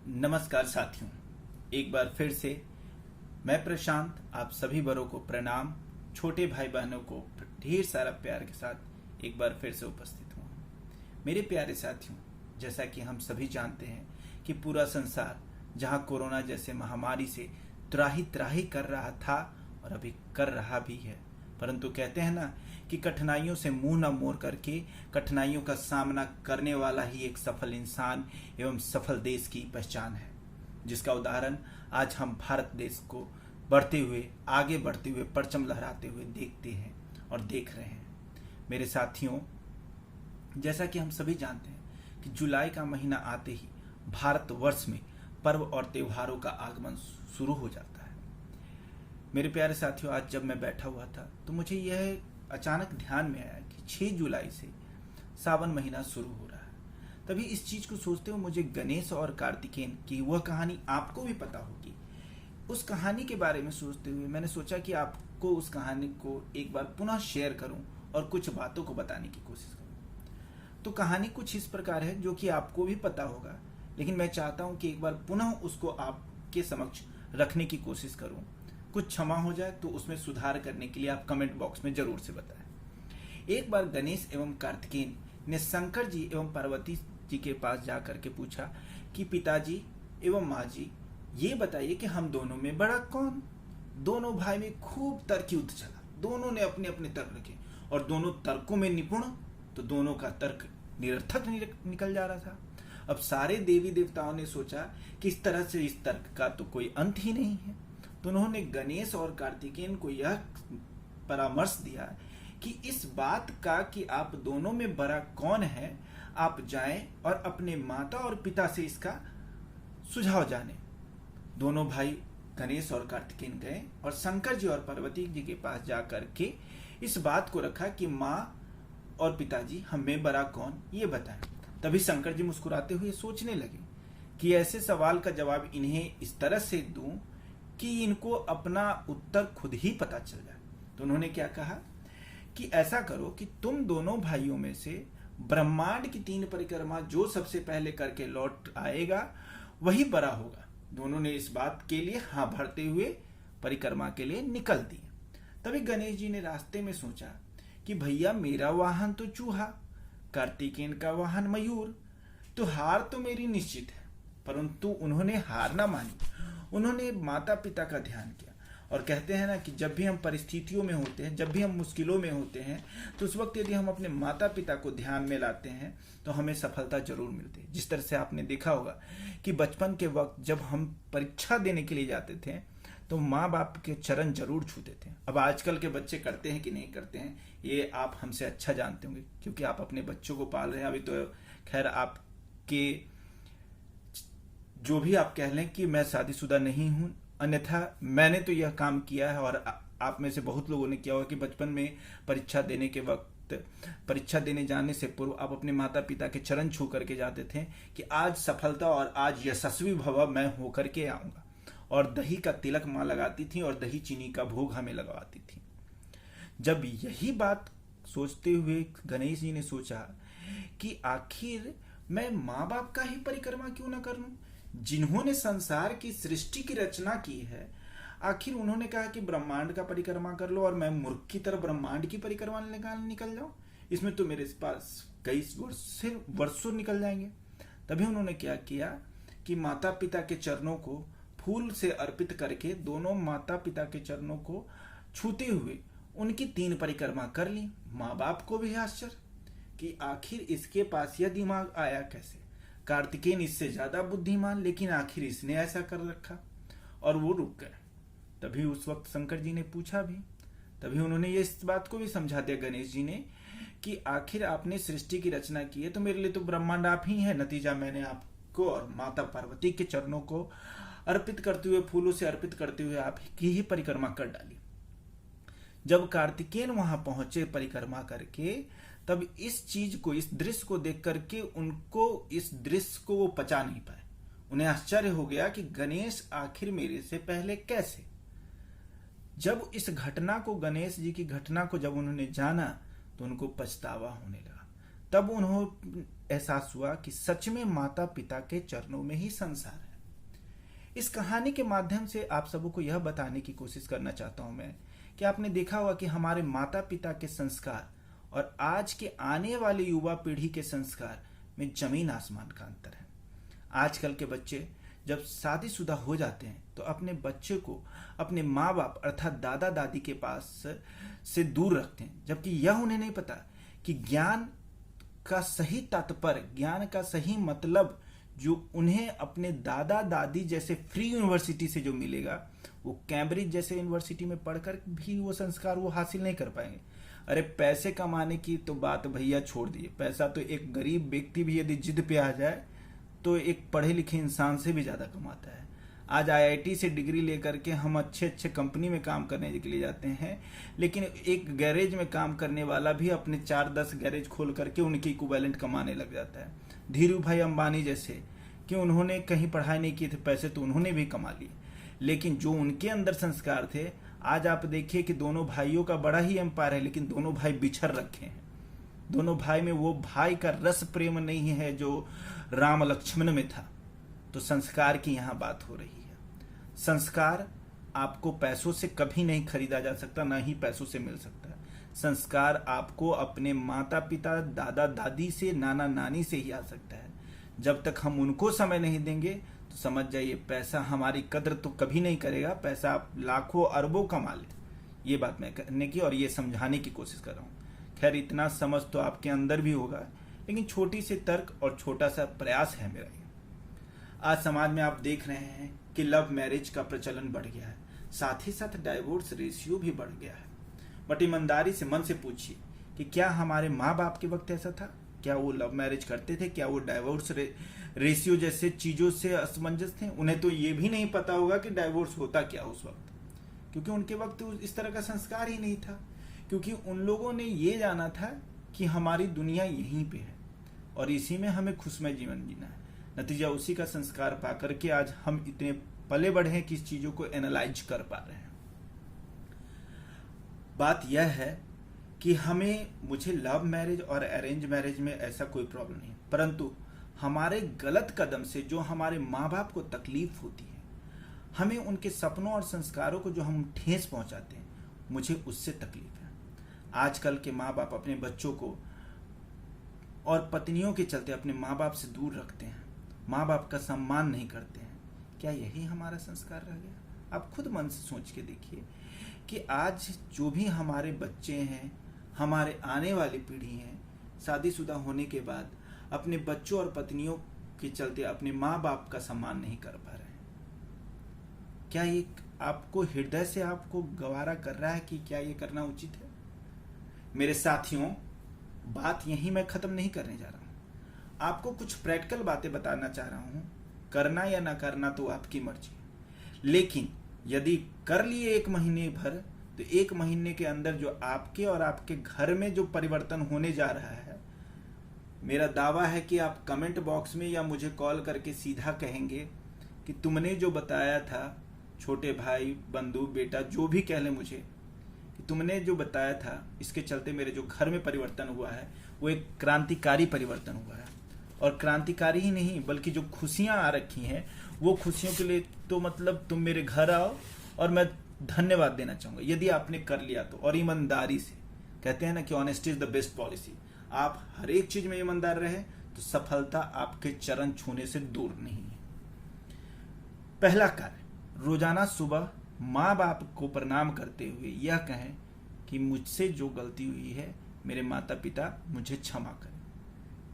नमस्कार साथियों, एक बार फिर से मैं प्रशांत आप सभी बड़ों को प्रणाम, छोटे भाई बहनों को ढेर सारा प्यार के साथ एक बार फिर से उपस्थित हुआ। मेरे प्यारे साथियों, जैसा कि हम सभी जानते हैं कि पूरा संसार जहां कोरोना जैसे महामारी से त्राही त्राही कर रहा था और अभी कर रहा भी है, परंतु कहते हैं ना कि कठिनाइयों से मुंह न मोड़ करके कठिनाइयों का सामना करने वाला ही एक सफल इंसान एवं सफल देश की पहचान है, जिसका उदाहरण आज हम भारत देश को आगे बढ़ते हुए परचम लहराते हुए देखते हैं और देख रहे हैं। मेरे साथियों, जैसा कि हम सभी जानते हैं कि जुलाई का महीना आते ही भारतवर्ष में पर्व और त्योहारों का आगमन शुरू हो जाता है। मेरे प्यारे साथियों, आज जब मैं बैठा हुआ था तो मुझे यह अचानक ध्यान में आया कि 6 जुलाई से सावन महीना शुरू हो रहा है। तभी इस चीज को सोचते हुए मुझे गणेश और कार्तिकेय की वह कहानी आपको भी पता होगी, उस कहानी के बारे में सोचते हुए मैंने सोचा कि आपको उस कहानी को एक बार पुनः शेयर करूं और कुछ बातों को बताने की कोशिश करूं। तो कहानी कुछ इस प्रकार है जो कि आपको भी पता होगा, लेकिन मैं चाहता हूं कि एक बार पुनः उसको आपके समक्ष रखने की कोशिश करूं। कुछ क्षमा हो जाए तो उसमें सुधार करने के लिए आप कमेंट बॉक्स में जरूर से बताएं। एक बार गणेश एवं कार्तिकेय ने शंकर जी एवं पार्वती जी के पास जाकर के पूछा कि पिताजी एवं माँ जी, ये बताइए कि हम दोनों में बड़ा कौन। दोनों भाई में खूब तर्क युद्ध चला। दोनों ने अपने अपने तर्क रखे और दोनों तर्कों में निपुण, तो दोनों का तर्क निरर्थक निकल जा रहा था। अब सारे देवी देवताओं ने सोचा कि इस तरह से इस तर्क का तो कोई अंत ही नहीं है, तो उन्होंने गणेश और कार्तिकेय को यह परामर्श दिया कि इस बात का कि आप दोनों में बड़ा कौन है, आप जाएं और अपने माता और पिता से इसका सुझाव जानें। दोनों भाई गणेश और कार्तिकेय गए और शंकर जी और पार्वती जी के पास जाकर के इस बात को रखा कि माँ और पिताजी हमें बड़ा कौन, ये बताएं। तभी शंकर जी मुस्कुराते हुए सोचने लगे कि ऐसे सवाल का जवाब इन्हें इस तरह से दूं कि इनको अपना उत्तर खुद ही पता चल जाए। तो उन्होंने क्या कहा कि ऐसा करो कि तुम दोनों भाइयों में से ब्रह्मांड की 3 परिक्रमा जो सबसे पहले करके लौट आएगा वही बड़ा होगा। दोनों ने इस बात के लिए हाँ भरते हुए परिक्रमा के लिए निकल दिए। तभी गणेश जी ने रास्ते में सोचा कि भैया मेरा वाहन तो चूहा, कार्तिकेय का वाहन मयूर, तो हार तो मेरी निश्चित है। परंतु उन्होंने हार ना मानी, उन्होंने माता पिता का ध्यान किया। और कहते हैं ना कि जब भी हम परिस्थितियों में होते हैं, जब भी हम मुश्किलों में होते हैं, तो उस वक्त यदि हम अपने माता पिता को ध्यान में लाते हैं तो हमें सफलता जरूर मिलती है। जिस तरह से आपने देखा होगा कि बचपन के वक्त जब हम परीक्षा देने के लिए जाते थे तो माँ बाप के चरण जरूर छूते थे। अब आजकल के बच्चे करते हैं कि नहीं करते हैं, ये आप हमसे अच्छा जानते होंगे, क्योंकि आप अपने बच्चों को पाल रहे हैं। अभी तो खैर आपके जो भी आप कह लें कि मैं शादीशुदा नहीं हूं, अन्यथा मैंने तो यह काम किया है और आप में से बहुत लोगों ने किया होगा कि बचपन में परीक्षा देने के वक्त, परीक्षा देने जाने से पूर्व आप अपने माता पिता के चरण छू करके जाते थे कि आज सफलता और आज यशस्वी भव मैं होकर के आऊंगा। और दही का तिलक माँ लगाती थी और दही चीनी का भोग हमें लगवाती थी। जब यही बात सोचते हुए गणेश जी ने सोचा कि आखिर मैं माँ बाप का ही परिक्रमा क्यों ना कर लूं, जिन्होंने संसार की सृष्टि की रचना की है। आखिर उन्होंने कहा कि ब्रह्मांड का परिक्रमा कर लो और मैं मूर्ख की तरह ब्रह्मांड की परिक्रमा निकल जाऊं, इसमें तो मेरे पास कई वर्षों निकल जाएंगे। तभी उन्होंने क्या किया कि माता पिता के चरणों को फूल से अर्पित करके दोनों माता पिता के चरणों को छूते हुए उनकी 3 परिक्रमा कर ली। माँ बाप को भी आश्चर्य कि आखिर इसके पास यह दिमाग आया कैसे। कार्तिकेय इससे ज्यादा बुद्धिमान, लेकिन आखिर इसने ऐसा कर रखा, और वो रुक गए। तभी उस वक्त शंकर जी ने पूछा भी, तभी उन्होंने ये इस बात को भी समझा दिया गणेश जी ने कि आखिर आपने सृष्टि की रचना की है तो मेरे लिए तो ब्रह्मांड आप ही है। नतीजा मैंने आपको और माता पार्वती के चरणों को अर्पित करते हुए, फूलों से अर्पित करते हुए आपकी ही परिक्रमा कर डाली। जब कार्तिकेय वहां पहुंचे परिक्रमा करके, तब इस चीज को, इस दृश्य को देख करके उनको इस दृश्य को वो पचा नहीं पाए। उन्हें आश्चर्य हो गया कि गणेश आखिर मेरे से पहले कैसे। जब इस घटना को, गणेश जी की घटना को जब उन्होंने जाना तो उनको पछतावा होने लगा। तब उन्होंने एहसास हुआ कि सच में माता पिता के चरणों में ही संसार है। इस कहानी के माध्यम से आप सबों को यह बताने की कोशिश करना चाहता हूं मैं कि आपने देखा होगा कि हमारे माता पिता के संस्कार और आज के आने वाले युवा पीढ़ी के संस्कार में जमीन आसमान का अंतर है। आजकल के बच्चे जब शादीशुदा हो जाते हैं तो अपने बच्चे को अपने माँ बाप अर्थात दादा दादी के पास से दूर रखते हैं, जबकि यह उन्हें नहीं पता कि ज्ञान का सही तात्पर्य, ज्ञान का सही मतलब जो उन्हें अपने दादा दादी जैसे फ्री यूनिवर्सिटी से जो मिलेगा, वो कैम्ब्रिज जैसे यूनिवर्सिटी में पढ़कर भी वो संस्कार वो हासिल नहीं कर पाएंगे। अरे पैसे कमाने की तो बात भैया छोड़ दिए, पैसा तो एक गरीब व्यक्ति भी यदि जिद पे आ जाए तो एक पढ़े लिखे इंसान से भी ज्यादा कमाता है। आज आईआईटी से डिग्री लेकर के हम अच्छे अच्छे कंपनी में काम करने के लिए जाते हैं, लेकिन एक गैरेज में काम करने वाला भी अपने 4-10 गैरेज खोल करके उनकी इक्विवेलेंट कमाने लग जाता है। धीरू भाई अंबानी जैसे कि उन्होंने कहीं पढ़ाई नहीं की थी, पैसे तो उन्होंने भी कमा लिए, लेकिन जो उनके अंदर संस्कार थे, आज आप देखिए कि दोनों भाइयों का बड़ा ही एम्पायर है, लेकिन दोनों भाई बिछड़ रखे हैं। दोनों भाई में वो भाई का रस प्रेम नहीं है जो राम लक्ष्मण में था। तो संस्कार की यहां बात हो रही है। संस्कार आपको पैसों से कभी नहीं खरीदा जा सकता, ना ही पैसों से मिल सकता है। संस्कार आपको अपने माता पिता, दादा दादी से, नाना नानी से ही आ सकता है। जब तक हम उनको समय नहीं देंगे तो समझ जाइए पैसा हमारी कद्र तो कभी नहीं करेगा। पैसा आप लाखों अरबों कमा ले, ये बात मैं करने की और ये समझाने की कोशिश कर रहा हूँ। खैर इतना समझ तो आपके अंदर भी होगा, लेकिन छोटी सी तर्क और छोटा सा प्रयास है मेरा ये। आज समाज में आप देख रहे हैं कि लव मैरिज का प्रचलन बढ़ गया है, साथ ही साथ डाइवोर्स रेशियो भी बढ़ गया है। बट ईमानदारी से मन से पूछिए कि क्या हमारे माँ बाप के वक्त ऐसा था? क्या वो लव मैरिज करते थे? क्या वो डाइवोर्स रेशियो जैसे चीजों से असमंजस थे? उन्हें तो ये भी नहीं पता होगा कि डाइवोर्स होता क्या उस वक्त, क्योंकि उनके वक्त इस तरह का संस्कार ही नहीं था। क्योंकि उन लोगों ने ये जाना था कि हमारी दुनिया यहीं पे है और इसी में हमें खुशमय जीवन जीना है। नतीजा उसी का संस्कार पाकर के आज हम इतने पले बढ़े हैं कि इस चीजों को एनालाइज कर पा रहे हैं। बात यह है कि मुझे लव मैरिज और अरेंज मैरिज में ऐसा कोई प्रॉब्लम नहीं, परंतु हमारे गलत कदम से जो हमारे माँ बाप को तकलीफ होती है, हमें उनके सपनों और संस्कारों को जो हम ठेस पहुंचाते हैं, मुझे उससे तकलीफ है। आजकल के माँ बाप अपने बच्चों को और पत्नियों के चलते अपने माँ बाप से दूर रखते हैं, माँ बाप का सम्मान नहीं करते हैं। क्या यही हमारा संस्कार रह गया? आप खुद मन से सोच के देखिए कि आज जो भी हमारे बच्चे हैं, हमारे आने वाली पीढ़ी है, शादीशुदा होने के बाद अपने बच्चों और पत्नियों के चलते अपने माँ बाप का सम्मान नहीं कर पा रहे हैं। क्या ये आपको हृदय से आपको गवारा कर रहा है कि क्या ये करना उचित है? मेरे साथियों, बात यही मैं खत्म नहीं करने जा रहा हूं। आपको कुछ प्रैक्टिकल बातें बताना चाह रहा हूं। करना या ना करना तो आपकी मर्जी है, लेकिन यदि कर लिए 1 महीने भर, तो 1 महीने के अंदर जो आपके और आपके घर में जो परिवर्तन होने जा रहा है, मेरा दावा है कि आप कमेंट बॉक्स में या मुझे कॉल करके सीधा कहेंगे कि तुमने जो बताया था, छोटे भाई, बंधु, बेटा, जो भी कह ले मुझे, कि तुमने जो बताया था, इसके चलते मेरे जो घर में परिवर्तन हुआ है वो एक क्रांतिकारी परिवर्तन हुआ है। और क्रांतिकारी ही नहीं, बल्कि जो खुशियां आ रखी हैं, वो खुशियों के लिए तो मतलब तुम मेरे घर आओ और मैं धन्यवाद देना चाहूंगा यदि आपने कर लिया तो। और ईमानदारी से, कहते हैं ना कि honesty is the best policy. आप हर एक चीज में ईमानदार रहे तो सफलता आपके चरण छूने से दूर नहीं है। पहला कार्य, रोजाना सुबह माँ बाप को प्रणाम करते हुए यह कहें कि मुझसे जो गलती हुई है, मेरे माता पिता मुझे क्षमा करें।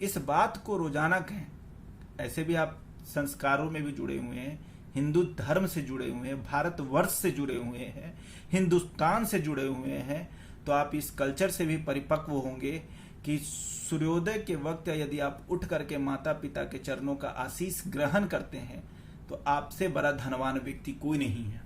इस बात को रोजाना कहें। ऐसे भी आप संस्कारों में भी जुड़े हुए हैं, हिंदू धर्म से जुड़े हुए हैं, भारतवर्ष से जुड़े हुए हैं, हिंदुस्तान से जुड़े हुए हैं, तो आप इस कल्चर से भी परिपक्व होंगे कि सूर्योदय के वक्त यदि आप उठ करके माता पिता के चरणों का आशीष ग्रहण करते हैं तो आपसे बड़ा धनवान व्यक्ति कोई नहीं है।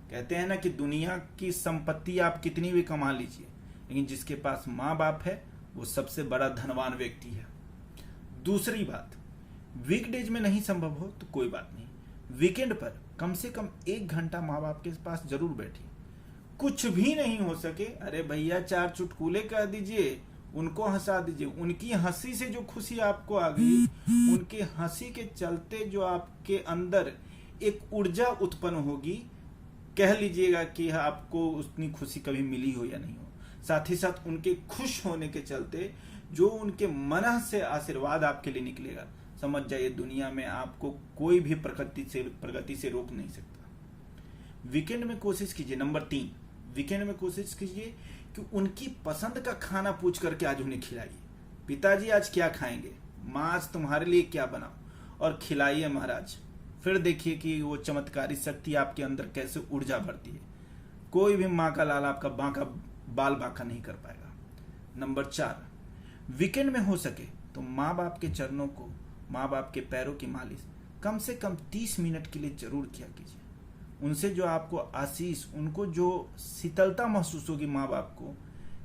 कहते हैं ना कि दुनिया की संपत्ति आप कितनी भी कमा लीजिए, लेकिन जिसके पास माँ बाप है वो सबसे बड़ा धनवान व्यक्ति है। दूसरी बात, वीकडेज में नहीं संभव हो तो कोई बात नहीं, वीकेंड पर कम से कम 1 घंटा माँ बाप के पास जरूर बैठिए। कुछ भी नहीं हो सके, अरे भैया 4 चुटकुले कह दीजिए, उनको हंसा दीजिए। उनकी हंसी से जो खुशी आपको आ गई, उनके हंसी के चलते जो आपके अंदर एक ऊर्जा उत्पन्न होगी। कह लीजिएगा कि आपको उतनी खुशी कभी मिली हो या नहीं हो। साथ ही साथ उनके खुश होने के चलते जो उनके मन से आशीर्वाद आपके लिए निकलेगा, समझ जाइए दुनिया में आपको कोई भी प्रगति से रोक नहीं सकता। वीकेंड में कोशिश कीजिए, नंबर 3, वीकेंड में कोशिश कीजिए कि उनकी पसंद का खाना पूछ करके आज उन्हें खिलाइए। पिताजी आज क्या खाएंगे, माँ आज तुम्हारे लिए क्या बनाओ, और खिलाइए महाराज। फिर देखिए कि वो चमत्कारी शक्ति आपके अंदर कैसे ऊर्जा भरती है। कोई भी माँ का लाल आपका बाल बांका नहीं कर पाएगा। नंबर 4, वीकेंड में हो सके तो माँ बाप के चरणों को, माँ बाप के पैरों की मालिश कम से कम 30 मिनट के लिए जरूर किया कीजिए। उनसे जो आपको आशीष, उनको जो शीतलता महसूस होगी माँ बाप को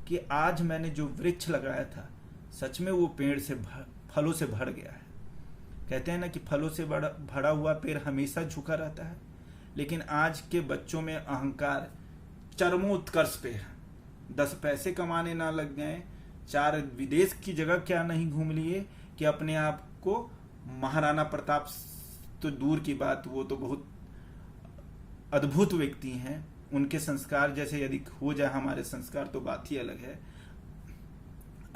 कि आज मैंने जो वृक्ष लगाया था सच में वो पेड़ से फलों से भर गया है। कहते हैं ना कि फलों से भरा हुआ पेड़ हमेशा झुका रहता है, लेकिन आज के बच्चों में अहंकार चरमोत्कर्ष पे है। 10 पैसे कमाने ना लग गए, 4 विदेश की जगह क्या नहीं घूम लिए कि अपने आप को महाराणा प्रताप, तो दूर की बात, वो तो बहुत अद्भुत व्यक्ति हैं। उनके संस्कार जैसे यदि हो जाए हमारे संस्कार तो बात ही अलग है।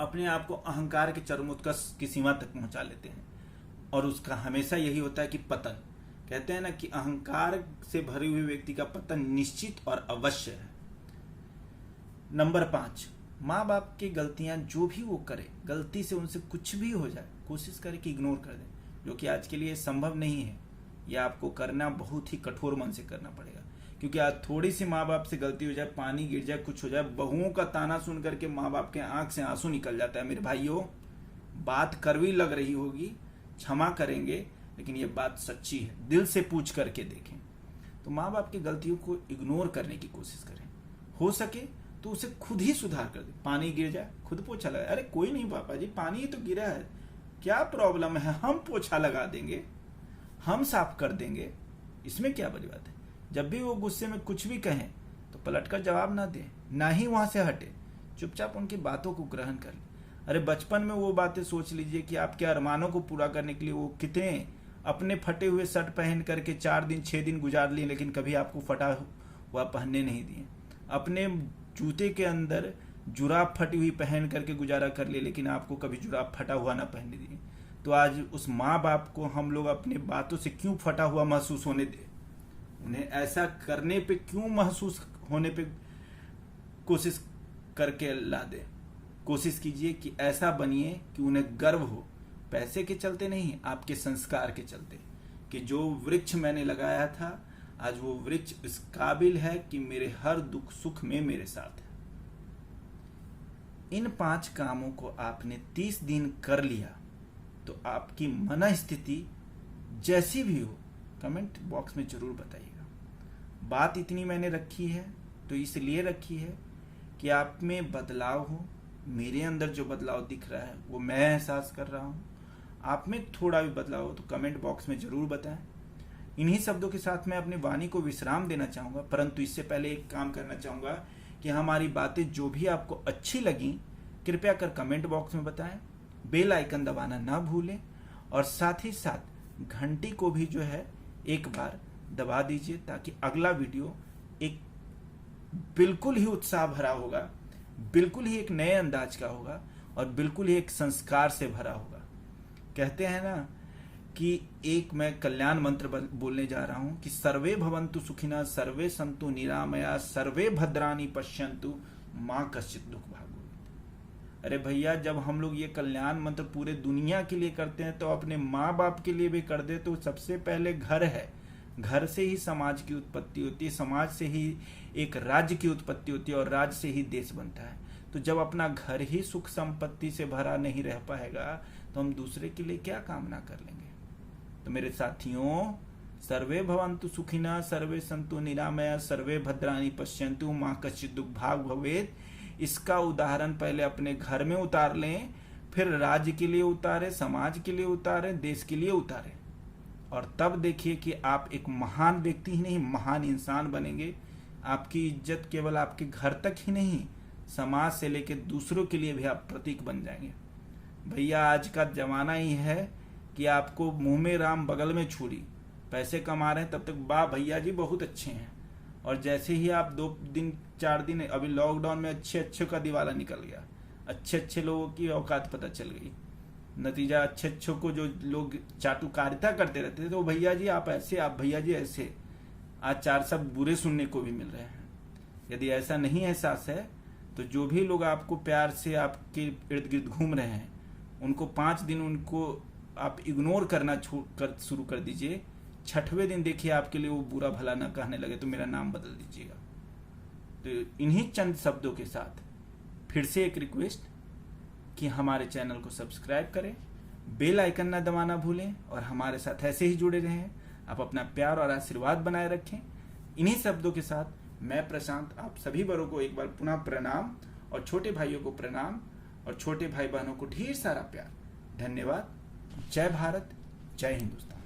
अपने आप को अहंकार के चरमोत्कर्ष की सीमा तक पहुंचा लेते हैं और उसका हमेशा यही होता है कि पतन। कहते हैं ना कि अहंकार से भरे हुए व्यक्ति का पतन निश्चित और अवश्य है। नंबर 5, माँ बाप की गलतियां जो भी वो करे, गलती से उनसे कुछ भी हो जाए, कोशिश करे कि इग्नोर कर दें, जो कि आज के लिए संभव नहीं है। यह आपको करना बहुत ही कठोर मन से करना पड़ेगा, क्योंकि आज थोड़ी सी माँ बाप से गलती हो जाए, पानी गिर जाए, कुछ हो जाए, बहुओं का ताना सुन करके माँ बाप के आंख से आंसू निकल जाता है। मेरे भाइयों, बात कड़वी लग रही होगी, क्षमा करेंगे, लेकिन ये बात सच्ची है। दिल से पूछ करके देखें। तो माँ बाप की गलतियों को इग्नोर करने की कोशिश करें। हो सके तो उसे खुद ही सुधार कर दे। पानी गिर जाए, खुद पोछा लगाए। अरे कोई नहीं पापा जी, पानी ही तो गिरा है, क्या प्रॉब्लम है, हम पोछा लगा देंगे, हम साफ कर देंगे, इसमें क्या बड़ी बात है। जब भी वो गुस्से में कुछ भी कहें तो पलटकर जवाब ना दें, ना ही वहां से हटे, चुपचाप उनकी बातों को ग्रहण कर ले। अरे बचपन में वो बातें सोच लीजिए कि आपके अरमानों को पूरा करने के लिए वो कितने अपने फटे हुए शर्ट पहन करके 4 दिन 6 दिन गुजार लिए, लेकिन कभी आपको फटा हुआ पहनने नहीं दिए। अपने जूते के अंदर जुराब फटी हुई पहन करके गुजारा कर लिए, लेकिन आपको कभी जुराब फटा हुआ ना पहनने दिए। तो आज उस माँ बाप को हम लोग अपने बातों से क्यों फटा हुआ महसूस होने दे, उन्हें ऐसा करने पे क्यों महसूस होने पे कोशिश करके ला दे। कोशिश कीजिए कि ऐसा बनिए कि उन्हें गर्व हो, पैसे के चलते नहीं, आपके संस्कार के चलते, कि जो वृक्ष मैंने लगाया था आज वो वृक्ष इस काबिल है कि मेरे हर दुख सुख में मेरे साथ है। इन 5 कामों को आपने 30 दिन कर लिया तो आपकी मन स्थिति जैसी भी हो कमेंट बॉक्स में जरूर बताइएगा। बात इतनी मैंने रखी है तो इसलिए रखी है कि आप में बदलाव हो। मेरे अंदर जो बदलाव दिख रहा है वो मैं एहसास कर रहा हूँ। आप में थोड़ा भी बदलाव हो तो कमेंट बॉक्स में जरूर बताएं। इन्हीं शब्दों के साथ मैं अपनी वाणी को विश्राम देना चाहूँगा, परंतु इससे पहले एक काम करना चाहूँगा कि हमारी बातें जो भी आपको अच्छी लगी कृपया कर कमेंट बॉक्स में बताएं, बेल आइकन दबाना ना भूलें और साथ ही साथ घंटी को भी जो है एक बार दबा दीजिए, ताकि अगला वीडियो एक बिल्कुल ही उत्साह भरा होगा, बिल्कुल ही एक नए अंदाज का होगा और बिल्कुल ही एक संस्कार से भरा होगा। कहते हैं ना कि एक मैं कल्याण मंत्र बोलने जा रहा हूं कि सर्वे भवन्तु सुखिनः, सर्वे सन्तु निरामया, सर्वे भद्राणि पश्यन्तु, मां कश्चित् दुख भाग् भवेत्। अरे भैया, जब हम लोग ये कल्याण मंत्र पूरे दुनिया के लिए करते हैं तो अपने माँ बाप के लिए भी कर दे तो सबसे पहले घर है। घर से ही समाज की उत्पत्ति होती है, समाज से ही एक राज्य की उत्पत्ति होती है और राज्य से ही देश बनता है। तो जब अपना घर ही सुख संपत्ति से भरा नहीं रह पाएगा तो हम दूसरे के लिए क्या कामना कर लेंगे। तो मेरे साथियों, सर्वे भवन्तु सुखिनः, सर्वे सन्तु निरामया, सर्वे भद्राणि पश्यन्तु, मां कश्चित् दुख भाग् भवेत्। इसका उदाहरण पहले अपने घर में उतार लें, फिर राज्य के लिए उतारे, समाज के लिए उतारे, देश के लिए उतारे, और तब देखिए कि आप एक महान व्यक्ति ही नहीं महान इंसान बनेंगे। आपकी इज्जत केवल आपके घर तक ही नहीं, समाज से लेकर दूसरों के लिए भी आप प्रतीक बन जाएंगे। भैया, आज का जमाना ही है कि आपको मुंह में राम बगल में छुरी, पैसे कमा रहे हैं तब तक वाह भैया जी बहुत अच्छे हैं, और जैसे ही आप 2 दिन 4 दिन, अभी लॉकडाउन में अच्छे अच्छे का दिवाला निकल गया, अच्छे अच्छे लोगों की औकात पता चल गई, नतीजा अच्छे अच्छों को जो लोग चाटुकारिता करते रहते थे तो भैया जी आप ऐसे, आप भैया जी ऐसे, आज 4 शब्द बुरे सुनने को भी मिल रहे हैं। यदि ऐसा नहीं एहसास है तो जो भी लोग आपको प्यार से आपके इर्द गिर्द घूम रहे हैं उनको 5 दिन उनको आप इग्नोर करना शुरू कर दीजिए। 6वें दिन देखिए आपके लिए वो बुरा भला ना कहने लगे तो मेरा नाम बदल दीजिएगा। तो इन्हीं चंद शब्दों के साथ फिर से एक रिक्वेस्ट कि हमारे चैनल को सब्सक्राइब करें, बेल आइकन ना दबाना भूलें और हमारे साथ ऐसे ही जुड़े रहें। आप अपना प्यार और आशीर्वाद बनाए रखें। इन्हीं शब्दों के साथ मैं प्रशांत आप सभी बड़ों को एक बार पुनः प्रणाम, और छोटे भाइयों को प्रणाम, और छोटे भाई बहनों को ढेर सारा प्यार। धन्यवाद। जय भारत, जय हिंदुस्तान।